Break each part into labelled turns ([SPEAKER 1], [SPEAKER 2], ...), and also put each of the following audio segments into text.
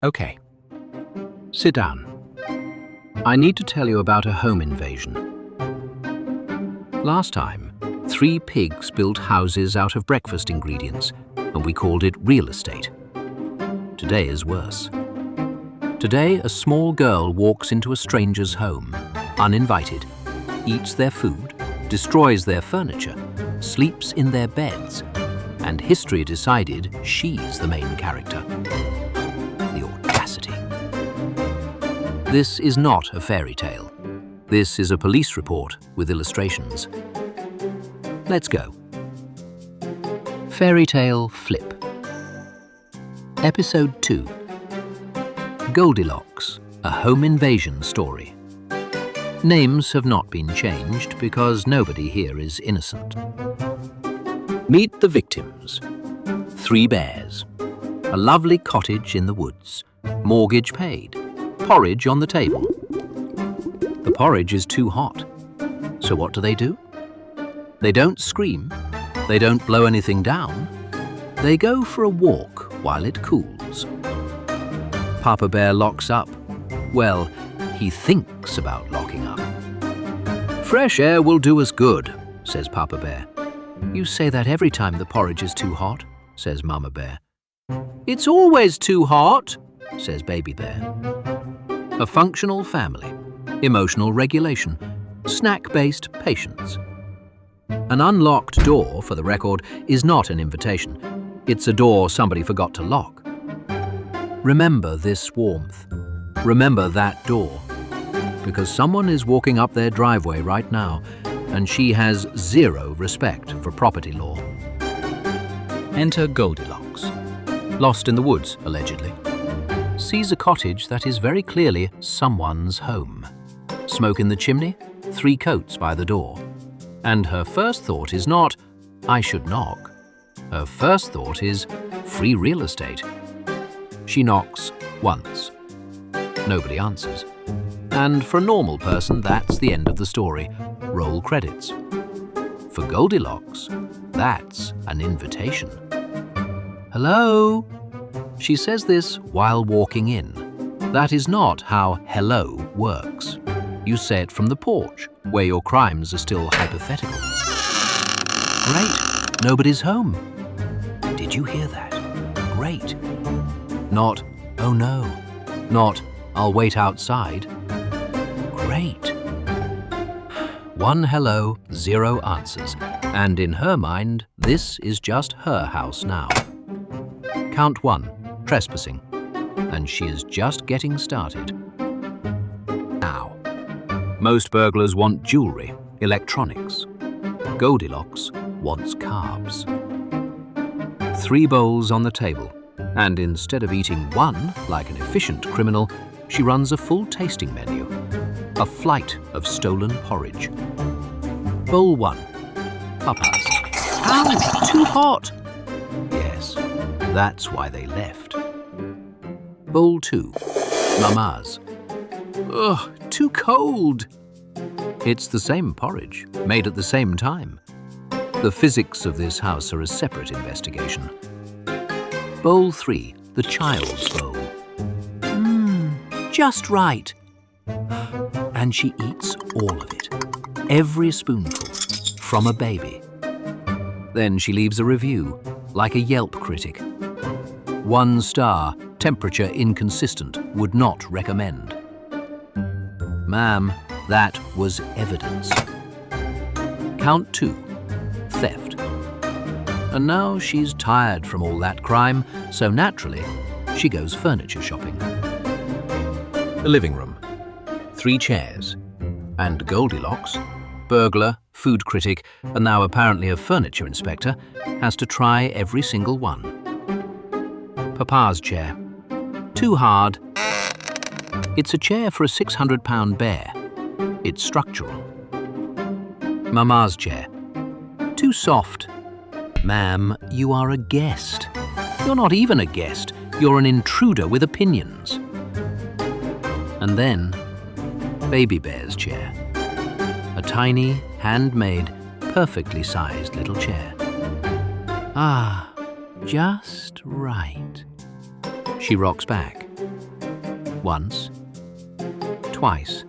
[SPEAKER 1] Okay, sit down. I need to tell you about a home invasion. Last time, 3 pigs built houses out of breakfast ingredients, and we called it real estate. Today is worse. Today, a small girl walks into a stranger's home, uninvited, eats their food, destroys their furniture, sleeps in their beds, and history decided she's the main character. The audacity. This is not a fairy tale. This is a police report with illustrations. Let's go. Fairy Tale Flip. Episode 2. Goldilocks, a home invasion story. Names have not been changed because nobody here is innocent. Meet the victims. 3 bears. A lovely cottage in the woods. Mortgage paid. Porridge on the table. The porridge is too hot. So what do? They don't scream. They don't blow anything down. They go for a walk while it cools. Papa Bear locks up. Well, he thinks about locking up. Fresh air will do us good, says Papa Bear. You say that every time the porridge is too hot, says Mama Bear. It's always too hot, says Baby Bear. A functional family, emotional regulation, snack-based patience. An unlocked door, for the record, is not an invitation. It's a door somebody forgot to lock. Remember this warmth. Remember that door. Because someone is walking up their driveway right now, and she has 0 respect for property law. Enter Goldilocks. Lost in the woods, allegedly. Sees a cottage that is very clearly someone's home. Smoke in the chimney, 3 coats by the door. And her first thought is not, I should knock. Her first thought is, free real estate. She knocks once. Nobody answers. And for a normal person, that's the end of the story. Roll credits. For Goldilocks, that's an invitation. Hello? She says this while walking in. That is not how hello works. You say it from the porch, where your crimes are still hypothetical. Great, nobody's home. Did you hear that? Great. Not, oh no. Not, I'll wait outside. Great. 1 hello, 0 answers. And in her mind, this is just her house now. Count 1, trespassing. And she is just getting started. Now. Most burglars want jewelry, electronics. Goldilocks wants carbs. 3 bowls on the table. And instead of eating 1 like an efficient criminal, she runs a full tasting menu. A flight of stolen porridge. Bowl 1. Papa's. Ow! Too hot! Yes, that's why they left. Bowl 2. Mama's. Ugh, too cold! It's the same porridge, made at the same time. The physics of this house are a separate investigation. Bowl 3. The child's bowl. Just right. And she eats all of it, every spoonful, from a baby. Then she leaves a review, like a Yelp critic. 1 star, temperature inconsistent, would not recommend. Ma'am, that was evidence. Count 2, theft. And now she's tired from all that crime, so naturally, she goes furniture shopping. The living room. 3 chairs. And Goldilocks, burglar, food critic, and now apparently a furniture inspector, has to try every single one. Papa's chair. Too hard. It's a chair for a 600-pound bear. It's structural. Mama's chair. Too soft. Ma'am, you are a guest. You're not even a guest. You're an intruder with opinions. And then, Baby Bear's chair. A tiny, handmade, perfectly sized little chair. Ah, just right. She rocks back. Once. Twice.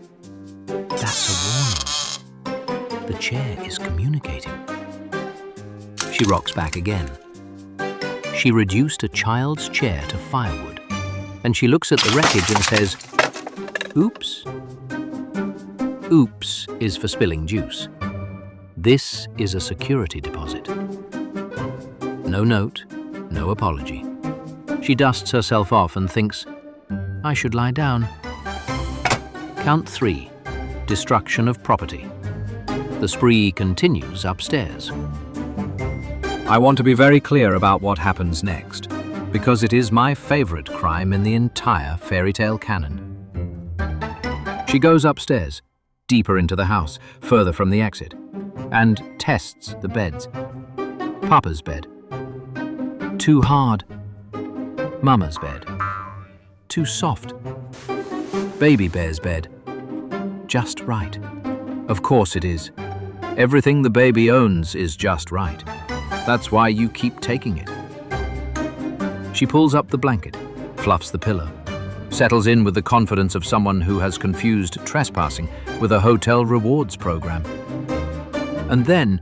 [SPEAKER 1] That's a warning. The chair is communicating. She rocks back again. She reduced a child's chair to firewood, and she looks at the wreckage and says, "Oops." Oops is for spilling juice. This is a security deposit. No note, no apology. She dusts herself off and thinks, I should lie down. Count 3. Destruction of property. The spree continues upstairs.
[SPEAKER 2] I want to be very clear about what happens next, because it is my favorite crime in the entire fairy tale canon. She goes upstairs, deeper into the house, further from the exit, and tests the beds. Papa's bed. Too hard. Mama's bed. Too soft. Baby Bear's bed. Just right. Of course it is. Everything the baby owns is just right. That's why you keep taking it. She pulls up the blanket, fluffs the pillow, settles in with the confidence of someone who has confused trespassing with a hotel rewards program. And then,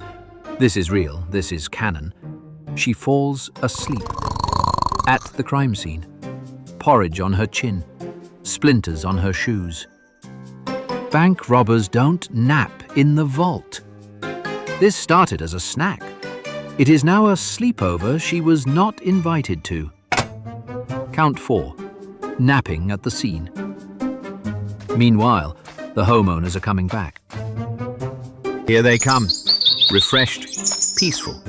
[SPEAKER 2] this is real, this is canon, she falls asleep at the crime scene. Porridge on her chin, splinters on her shoes. Bank robbers don't nap in the vault. This started as a snack. It is now a sleepover she was not invited to. Count 4. Napping at the scene. Meanwhile, the homeowners are coming back. Here they come, refreshed, peaceful,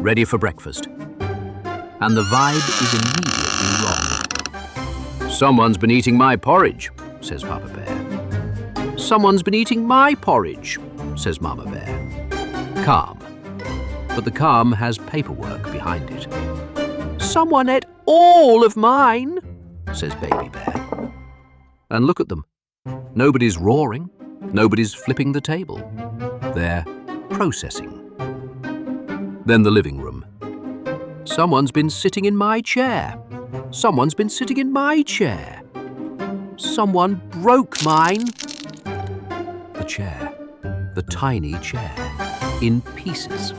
[SPEAKER 2] ready for breakfast. And the vibe is immediately wrong. Someone's been eating my porridge, says Papa Bear. Someone's been eating my porridge, says Mama Bear. Calm. But the calm has paperwork behind it. Someone ate all of mine, says Baby Bear. And look at them. Nobody's roaring. Nobody's flipping the table. They're processing. Then the living room. Someone's been sitting in my chair. Someone's been sitting in my chair. Someone broke mine. The chair. The tiny chair. In pieces.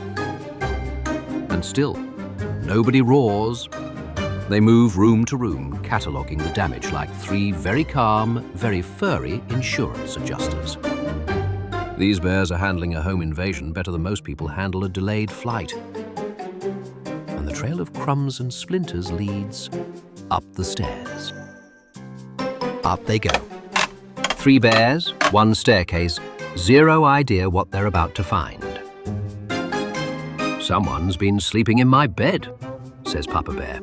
[SPEAKER 2] And still, nobody roars. They move room to room, cataloguing the damage like 3 very calm, very furry insurance adjusters. These bears are handling a home invasion better than most people handle a delayed flight. And the trail of crumbs and splinters leads up the stairs. Up they go. 3 bears, 1 staircase, 0 idea what they're about to find. Someone's been sleeping in my bed, says Papa Bear.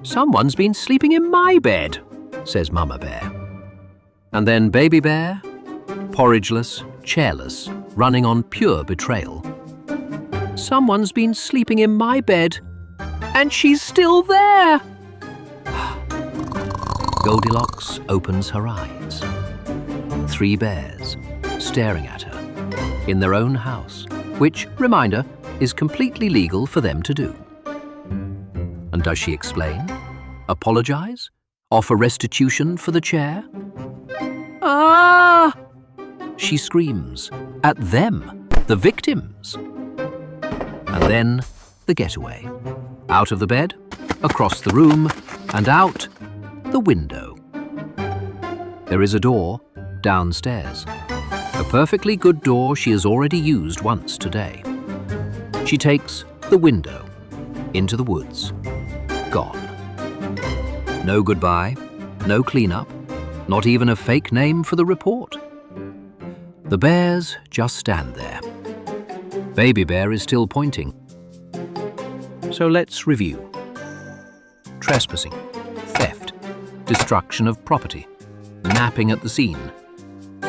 [SPEAKER 2] Someone's been sleeping in my bed, says Mama Bear. And then Baby Bear, porridgeless, chairless, running on pure betrayal. Someone's been sleeping in my bed, and she's still there. Goldilocks opens her eyes. 3 bears staring at her in their own house, which, reminder, is completely legal for them to do. And does she explain? Apologize? Offer restitution for the chair? Ah! She screams at them, the victims. And then the getaway. Out of the bed, across the room, and out the window. There is a door downstairs. A perfectly good door she has already used once today. She takes the window into the woods. Gone. No goodbye, no cleanup, not even a fake name for the report. The bears just stand there. Baby Bear is still pointing. So let's review. Trespassing, theft, destruction of property, napping at the scene.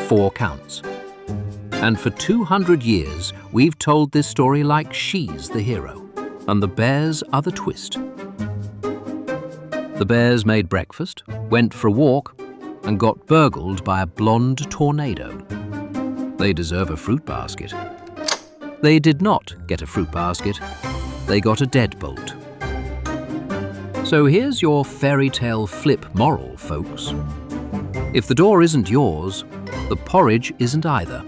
[SPEAKER 2] 4 counts. And for 200 years, we've told this story like she's the hero, and the bears are the twist. The bears made breakfast, went for a walk, and got burgled by a blonde tornado. They deserve a fruit basket. They did not get a fruit basket. They got a deadbolt.
[SPEAKER 1] So here's your fairy tale flip moral, folks. If the door isn't yours, the porridge isn't either.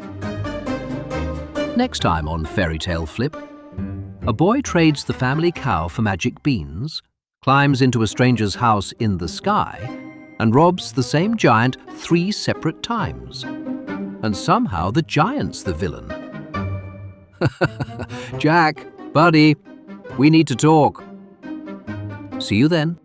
[SPEAKER 1] Next time on Fairy Tale Flip, a boy trades the family cow for magic beans, climbs into a stranger's house in the sky, and robs the same giant 3 separate times. And somehow the giant's the villain. Jack, buddy, we need to talk. See you then.